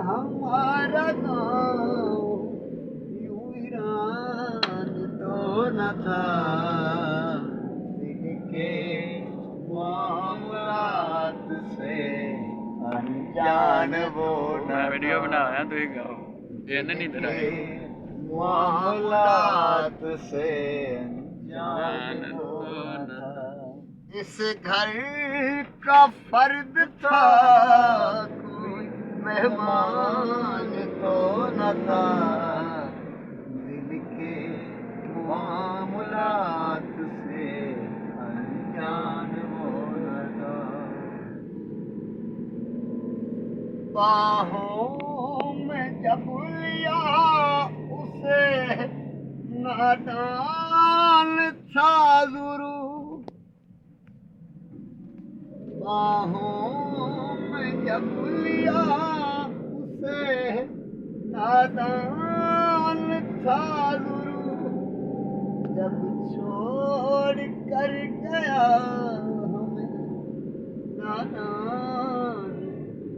हमारा गाँव यूं वीरान तो न था, दिल के मामलात से अनजान वो न मैं वीडियो था। बनाया तू ही गाओ ये नहीं इधर आए मामलात से अनजान जान वो तो न न था। था। इस घर का फर्द था, कोई मेहमान तो न था, दिल के मामलात से अनजान वो न था। बाहों में जब लिया उसे नादान था ज़रूर, बाहों में जब लिया उसे नादान था ज़रूर, जब छोड़ कर गया हमें नादान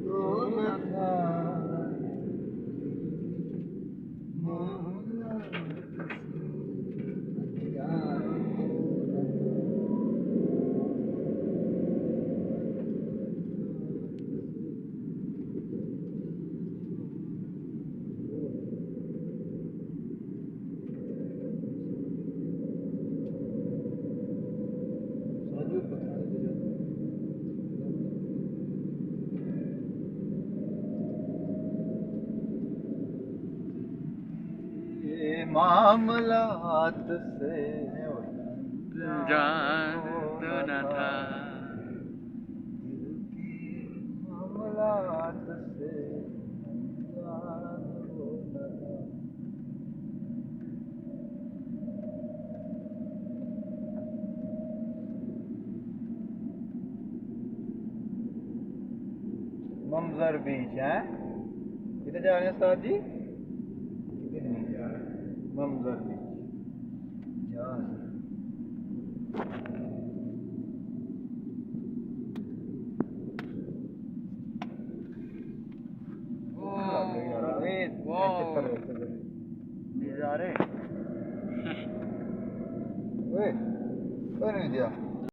तो न था। मामलात से जान तो न था। दिल की मामलात से अनजान वो न था। मंजर बीच है, किधर जा रहे हैं उस्ताद जी? किधर नहीं जा रहे? मंजर बीच जा नज़ारे नहीं दिया।